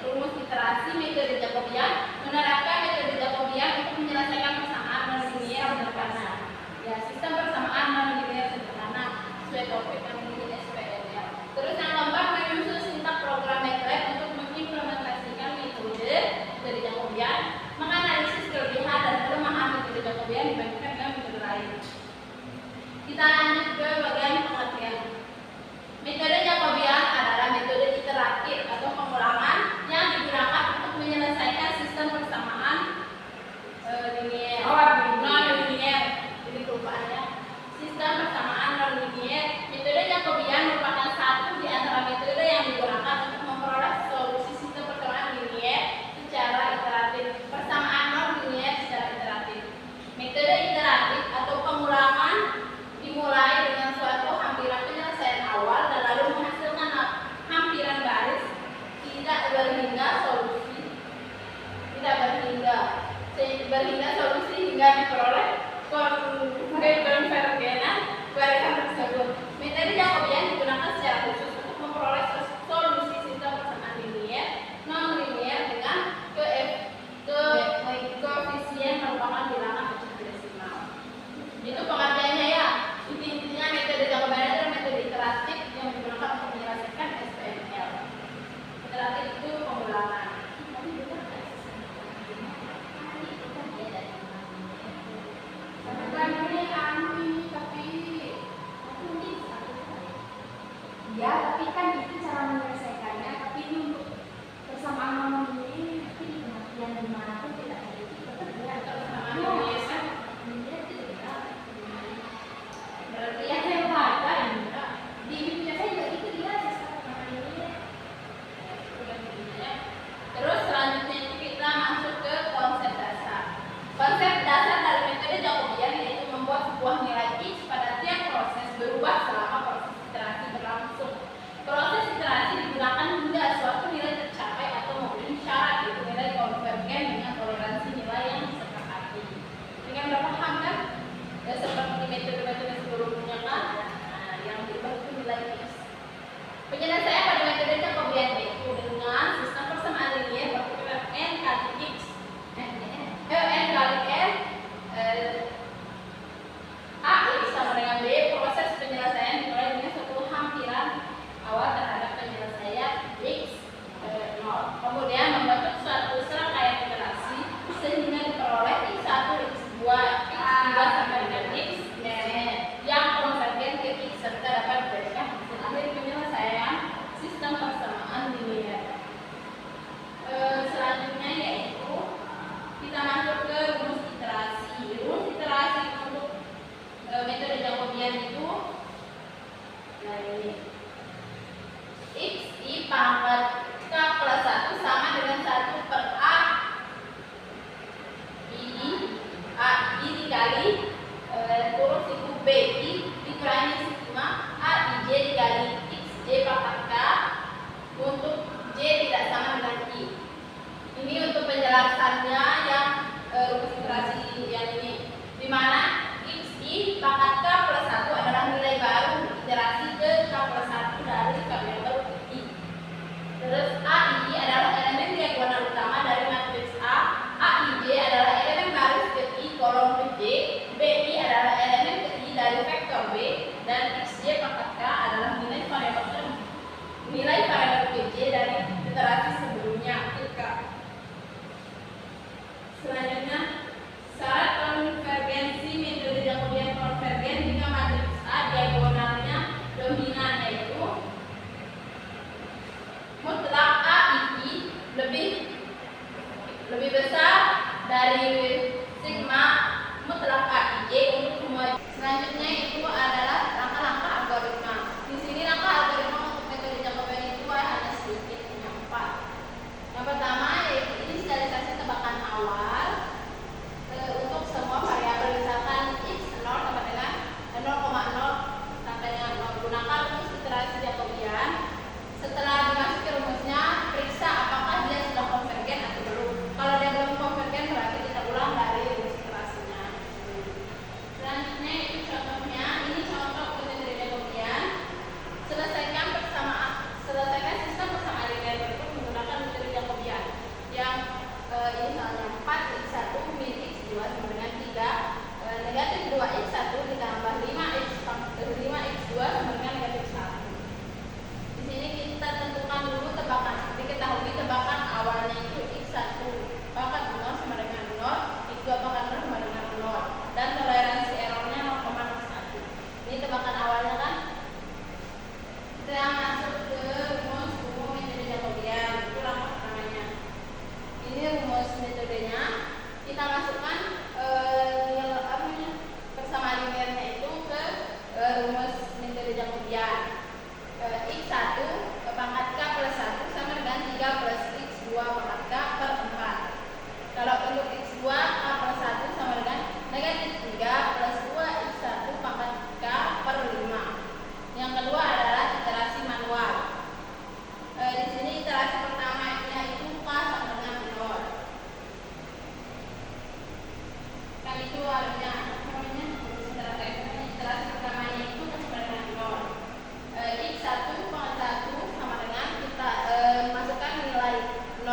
rumus iterasi metode Jacobian, menerapkan metode Jacobian untuk menyelesaikan persamaan non-linear sederhana. Ya, sistem persamaan non-linear sederhana sesuai topik yang ini SPLL. Terus yang keempat, menyusun sintak program MATLAB untuk mengimplementasikan metode Jacobian, menganalisis kelebihan dan kelemahan metode Jacobian dibandingkan dengan metode lain. Kita lanjut ke bagian pengertian. Metode Jacobian adalah metode iteratif atau pengulangan yang digunakan untuk menyelesaikan sistem persamaan linear, non-linear. Jadi perubahannya sistem persamaan non-linear. Metode Jacobian merupakan satu di antara metode yang digunakan untuk memperoleh solusi sistem persamaan linear secara iteratif, persamaan non-linear secara iteratif. Metode iteratif atau pengulangan dimulai dengan suatu hampiran penyelesaian awal dan lalu menghasilkan hampiran baris tidak berhingga solusi hingga diperoleh konvergenan barisan tersebut. Metode Jacobian digunakan secara khusus untuk memperoleh solusi sistem persamaan linear non-linear dengan koefisien merupakan bilangan hexadesimal. Itu pengertiannya ya. Intinya metode Jacobian adalah metode iteratif yang digunakan untuk menyelesaikan SPLL. Iteratif itu pengulangan. Ya, tapi kan itu cara menyelesaikannya. Tapi ini untuk persamaan nomor ini di pengertian dimanapun tidak ada itu tetap ya. Berarti ya saya baca di dunia saya juga gitu dia Terus selanjutnya itu kita masuk ke konsep dasar. Konsep dasar dari metode Jacobian yaitu membuat sebuah nilai X pada tiap proses berubah selama proses iterasi berlangsung. Proses iterasi digunakan hingga suatu nilai tercapai atau memenuhi syarat yaitu nilai konvergen dengan toleransi nilai yang disepakati. Dengan berpaham kan? Ya, seperti metode-metode sebelumnya kan, yang berubah itu nilai X. Penyelesaian pada metode Jacobian yaitu dengan sistem persamaan linear berkurang n kali X, n kali n, A X sama dengan B. Proses penyelesaian dimulai dengan suatu hampiran awal terhadap penyelesaian X 0. Kemudian membentuk suatu serangkaian iterasi sehingga diperoleh X1, X2, X3 sampai dengan X yang konvergen ke X serta dapat diberikan hasil akhir penyelesaian sistem persamaan linear. Selanjutnya yaitu kita masuk ke rumus iterasi. Rumus iterasi untuk metode Jacobian itu nah ini X I pangkat K plus 1 sama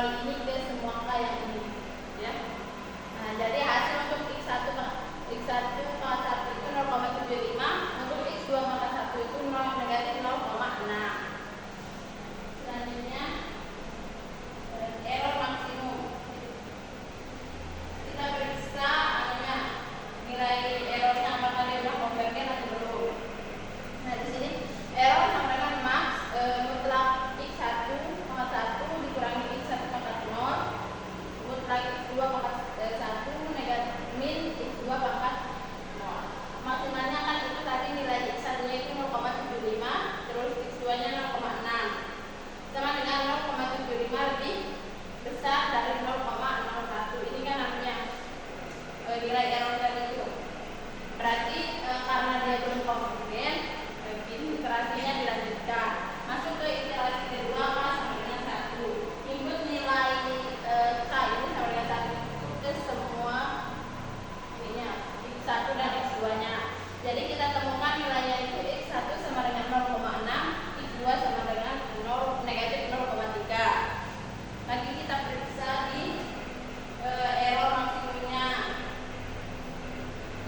0 ini ke semua angka yang ini, ya. Nah, jadi hasil untuk x1 pangkat 1 itu 0,75, untuk x2 pangkat 1 itu negatif 0,6. Selanjutnya error maksimum. Kita periksa nilai errornya apakah dia sudah konvergen atau belum. Nah, di sini error sama dengan max mutlak x1 pangkat 1 dikurangi x1 pangkat 0 mutlak x2 pangkat 1 negatif min x2 pangkat 0. Maksimalnya kan itu tadi nilai x1 nya itu 0,75, terus x2 nya 0,6, sama dengan 0,75 lebih besar dari 0,01. Ini kan namanya nilai error tadi itu. Berarti karena dia belum konvergen, iterasinya dilanjutkan. Masuk ke iterasi kedua, sama dengan 1. Input nilai K ini sama dengan 1 ke semua ininya, x1 dan x2 nya. Jadi kita temukan nilainya itu x1 sama dengan 0,6, x2 sama dengan negatif 0,3. Lagi kita periksa di error maksimumnya.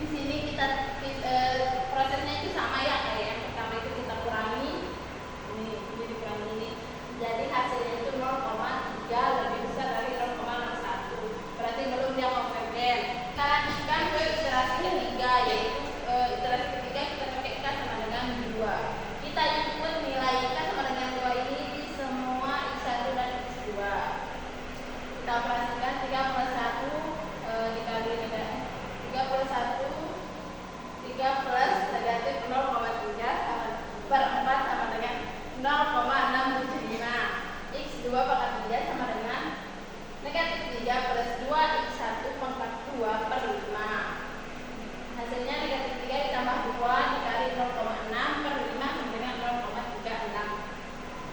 Di sini kita prosesnya itu sama ya, kayak yang pertama itu kita kurangi ini, dikurangi ini. Jadi hasilnya itu 0,3 lebih besar dari 0,01. Berarti belum dia konvergen. Kita lanjutkan ke iterasi ketiga, yaitu iterasi ketiga kita pakai K sama dengan 2. Kita input nilai K sama dengan 2 ini di semua x1 dan x2. Kita operasikan 3 plus 1 dikali negatif 3 plus 3 plus negatif 0,3 per 4 sama dengan 0,675. x2 pangkat 3 sama dengan negatif 3 plus 2 x1 pangkat 2 per 5. Hasilnya negatif 3 ditambah 2 dikali 0,6 per 5 sama dengan 0,36.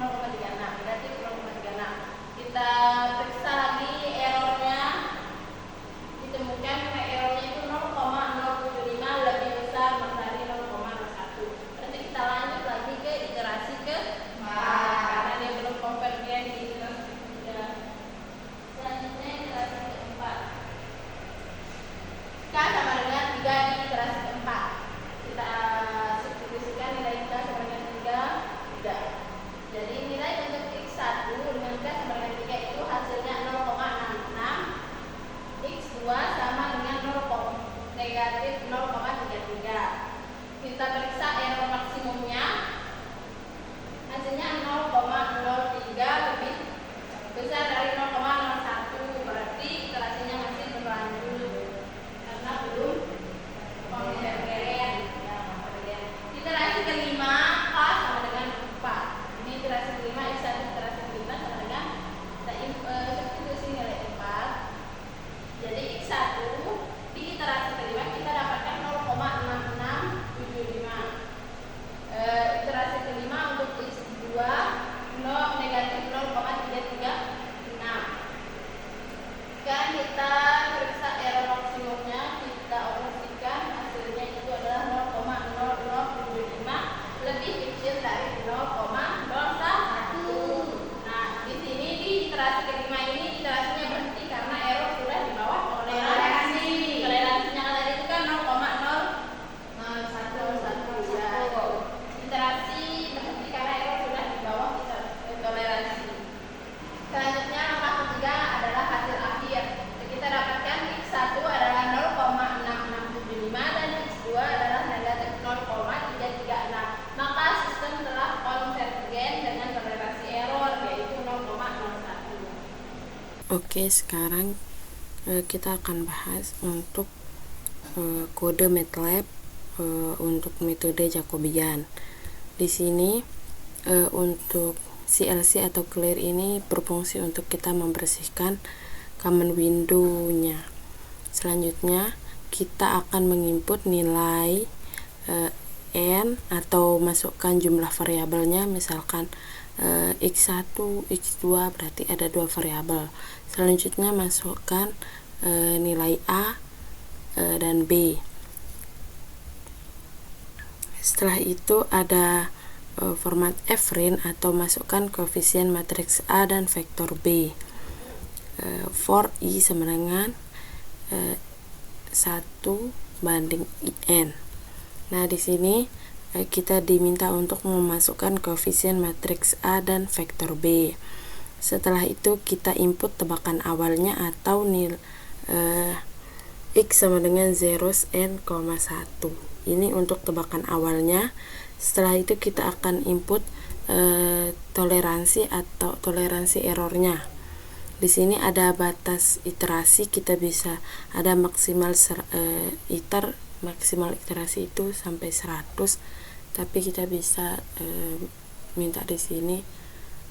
Berarti 0,36. Kita periksa lagi errornya. Ditemukan nilai errornya itu 0,075 lebih besar dari 0,01. Berarti kita lanjut lagi ke iterasi ke-4 karena dia belum konvergen di iterasi ketiga. Selanjutnya iterasi ke-4. K sama dengan 3 di iterasi ke-4. Kita substitusikan nilai K sama dengan 3. Tidak. Jadi nilai untuk x1 dengan K sama dengan 3 itu hasilnya 0,66. x2 sama dengan negatif 0,33. Kita periksa error maksimumnya. Hasilnya 0,03 lebih besar dari 0,01. Berarti iterasinya masih berlanjut karena belum konvergen. Iterasi kelima, K sama dengan 4. Di iterasi kelima, x1 iterasi kelima sama dengan substitusi nilai 4. Jadi x1 di iterasi kelima kita dapatkan 0,6675. Iterasi kelima untuk x2 negatif 0,336. Sekarang kita periksa error maksimumnya. Kita operasikan, hasilnya itu adalah 0,0075 lebih kecil dari 0,01. Nah, di sini di iterasi kelima ini iterasinya berhenti karena error sudah di bawah toleransi. Toleransinya kan tadi itu kan 0,011 ya. Iterasi berhenti karena error sudah di bawah toleransi. Selanjutnya langkah ketiga adalah hasil akhir. Kita dapatkan x1 adalah 0,6675 dan x2 adalah negatif 0,336. Maka sistem telah konvergen dengan toleransi error yaitu 0,01. Oke, sekarang kita akan bahas untuk kode MATLAB untuk metode Jacobian. Di sini untuk CLC atau clear ini berfungsi untuk kita membersihkan common window-nya. Selanjutnya kita akan menginput nilai n atau masukkan jumlah variabelnya, misalkan x1, x2, berarti ada 2 variabel. Selanjutnya masukkan nilai a dan b. Setelah itu ada format F-RIN atau masukkan koefisien matriks A dan vektor B. for I sama dengan 1/n. Nah, di sini kita diminta untuk memasukkan koefisien matriks A dan vektor B. Setelah itu kita input tebakan awalnya atau nilai X sama dengan 0n,1. Ini untuk tebakan awalnya. Setelah itu kita akan input toleransi atau toleransi errornya. Di sini ada batas iterasi, kita bisa ada maksimal maksimal iterasi itu sampai 100, tapi kita bisa minta di sini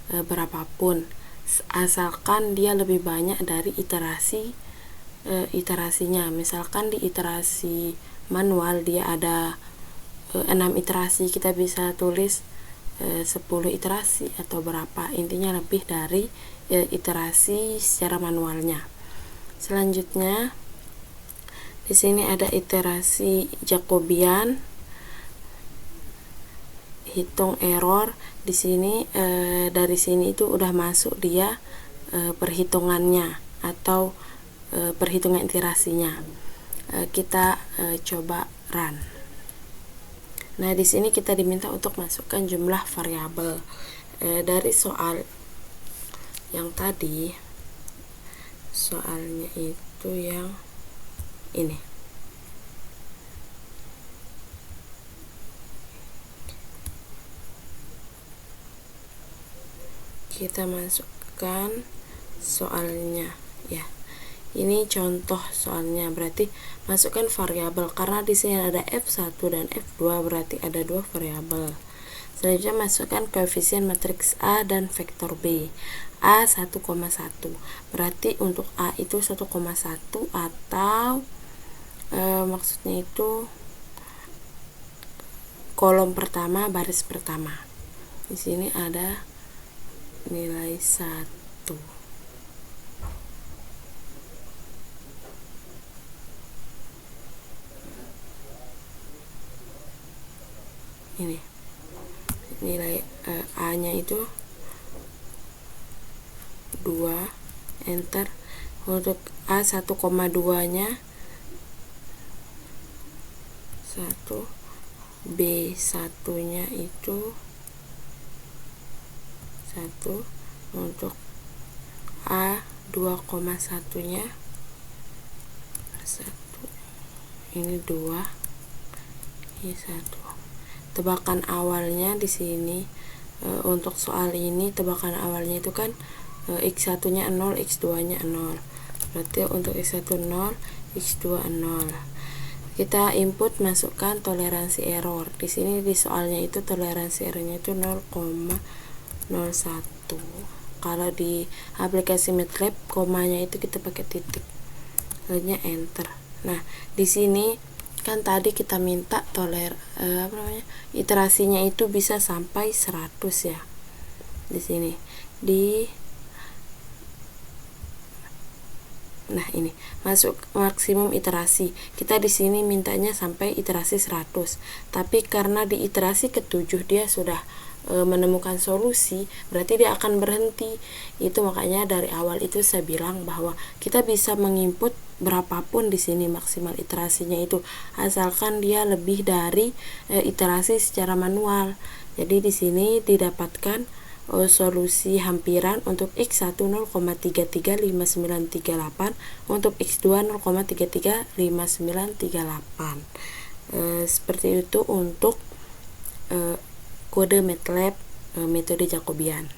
berapapun, asalkan dia lebih banyak dari iterasinya. Misalkan di iterasi manual dia ada 6 iterasi, kita bisa tulis 10 iterasi atau berapa, intinya lebih dari iterasi secara manualnya. Selanjutnya di sini ada iterasi Jacobian, hitung error. Di sini dari sini itu udah masuk dia perhitungannya atau perhitungan iterasinya. Kita coba run. Nah, di sini kita diminta untuk masukkan jumlah variabel. Dari soal yang tadi, soalnya itu yang ini. Kita masukkan soalnya ya. Ini contoh soalnya, berarti masukkan variabel karena di sini ada F1 dan F2, berarti ada 2 variabel. Selanjutnya masukkan koefisien matriks A dan vektor B. A 1,1. Berarti untuk A itu 1,1 atau maksudnya itu kolom pertama baris pertama. Di sini ada nilai 1. Ini nilai A nya itu 2, enter. Untuk A 1,2 nya 1, B 1 nya itu 1, untuk A 2,1 nya 1, ini 2, ini 1. Tebakan awalnya di sini untuk soal ini tebakan awalnya itu kan X1 nya 0, X2 nya 0. Berarti untuk X1 0, X2 0. Kita input masukkan toleransi error. Di sini di soalnya itu toleransi errornya itu 0,01. Kalau di aplikasi MATLAB komanya itu kita pakai titik. Lainnya enter. Nah, di sini kan tadi kita minta iterasinya itu bisa sampai 100 ya. Di sini nah, ini masuk maksimum iterasi. Kita di sini mintanya sampai iterasi 100. Tapi karena di iterasi ke-7 dia sudah menemukan solusi, berarti dia akan berhenti. Itu makanya dari awal itu saya bilang bahwa kita bisa menginput berapapun di sini maksimal iterasinya itu, asalkan dia lebih dari iterasi secara manual. Jadi di sini didapatkan solusi hampiran untuk X1 0,335938, untuk X2 0,335938. Seperti itu untuk kode MATLAB metode Jacobian.